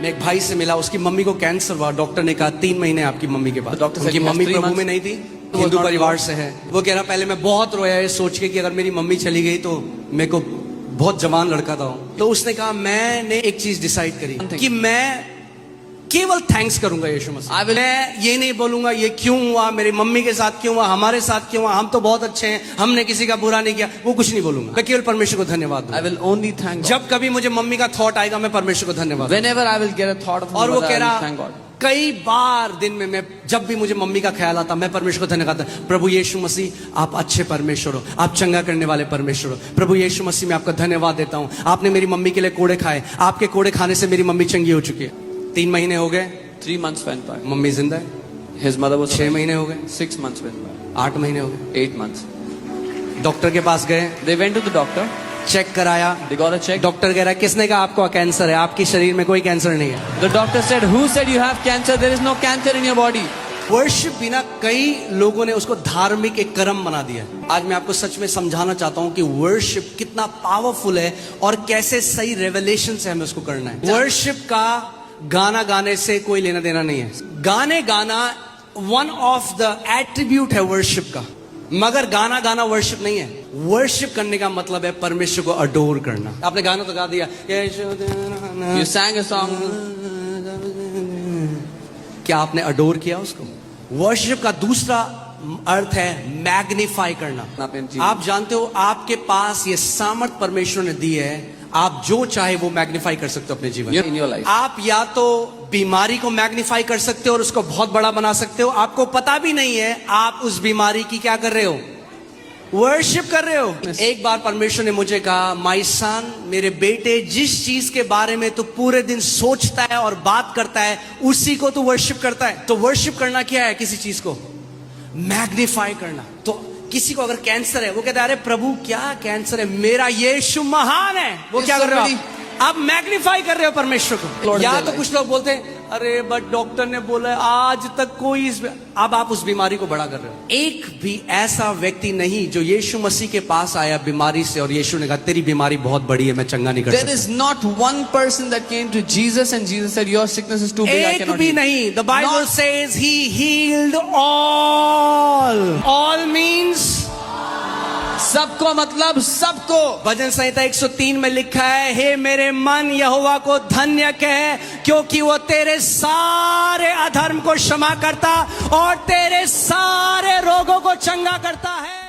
मैं एक भाई से मिला, उसकी मम्मी को कैंसर हुआ। डॉक्टर ने कहा 3 महीने आपकी मम्मी के पास। डॉक्टर उनकी मम्मी प्रभु में नहीं थी, हिंदू परिवार से है। वो कह रहा पहले मैं बहुत रोया है सोच के कि अगर मेरी मम्मी चली गई तो मेरे को बहुत जवान लड़का था। तो उसने कहा मैंने एक चीज डिसाइड करी कि मैं केवल थैंक्स करूंगा यीशु मसीह। मैं ये नहीं बोलूंगा ये क्यों हुआ, मेरी मम्मी के साथ क्यों हुआ, हमारे साथ क्यों हुआ, हम तो बहुत अच्छे हैं, हमने किसी का बुरा नहीं किया, वो कुछ नहीं बोलूंगा। मैं केवल परमेश्वर को धन्यवाद दूंगा। I will only thank God. जब कभी मुझे मम्मी का थॉट आएगा मैं परमेश्वर को धन्यवाद दूंगा। Whenever I will get a thought of और वो mother, कह I will रहा thank God. कई बार दिन में मैं जब भी मुझे मम्मी का ख्याल आता मैं परमेश्वर को धन्यवाद करता, प्रभु यीशु मसीह आप अच्छे परमेश्वर हो, आप चंगा करने वाले परमेश्वर हो। प्रभु यीशु मसीह मैं आपका धन्यवाद देता हूँ, आपने मेरी मम्मी के लिए कोड़े खाए, आपके कोड़े खाने से मेरी मम्मी चंगी हो चुकी है। 3 महीने हो गए, 3 months went by. मम्मी जिंदा है। His mother was 6 महीने हो गए, 6 months went by. 8 महीने हो गए। 8 months. डॉक्टर के पास गए, They went to the doctor. Check कराया। They got a check. Doctor कह रहा है किसने कहा आपको कैंसर है, आपकी शरीर में कोई कैंसर नहीं है। The doctor said, "Who said you have cancer? There is no cancer in your body." Worship बिना कई लोगों ने उसको धार्मिक एक कर्म बना दिया। आज मैं आपको सच में समझाना चाहता हूं कि वर्शिप कितना पावरफुल है और कैसे सही रेवलेशन से हमें उसको करना है। वर्शिप का गाना गाने से कोई लेना देना नहीं है। गाने गाना वन ऑफ द एट्रीब्यूट है वर्शिप का, मगर गाना गाना वर्शिप नहीं है। वर्शिप करने का मतलब है परमेश्वर को अडोर करना। आपने गाना तो गा दिया, You sang a song. क्या आपने अडोर किया उसको? वर्शिप का दूसरा अर्थ है मैग्नीफाई करना। आप जानते हो आपके पास ये सामर्थ परमेश्वर ने दी है, आप जो चाहे वो मैग्नीफाई कर सकते हो अपने जीवन In your life. आप या तो बीमारी को मैग्नीफाई कर सकते हो और उसको बहुत बड़ा बना सकते हो, आपको पता भी नहीं है आप उस बीमारी की क्या कर रहे हो, वर्शिप कर रहे हो। एक बार परमेश्वर ने मुझे कहा, माय सन, मेरे बेटे, जिस चीज के बारे में तू पूरे दिन सोचता है और बात करता है उसी को तू वर्शिप करता है। तो वर्शिप करना क्या है? किसी चीज को मैग्नीफाई करना। तो किसी को अगर कैंसर है वो कहता है अरे प्रभु क्या कैंसर है, मेरा यीशु महान है। वो क्या कर रहे हो आप मैग्नीफाई कर रहे हो परमेश्वर को। या तो कुछ लोग बोलते हैं अरे बट डॉक्टर ने बोला आज तक कोई अब आप उस बीमारी को बड़ा कर रहे हो। एक भी ऐसा व्यक्ति नहीं जो यीशु मसीह के पास आया बीमारी से और यीशु ने कहा तेरी बीमारी बहुत बड़ी है, मैं चंगा नहीं कर सकता। There is not one person that came to Jesus and Jesus said your sickness is too big, I एक cannot भी heal." नहीं। The Bible says he healed all. All means सबको मतलब सबको। भजन संहिता 103 में लिखा है, हे मेरे मन यहोवा को धन्य कह क्योंकि वो तेरे सारे अधर्म को क्षमा करता और तेरे सारे रोगों को चंगा करता है।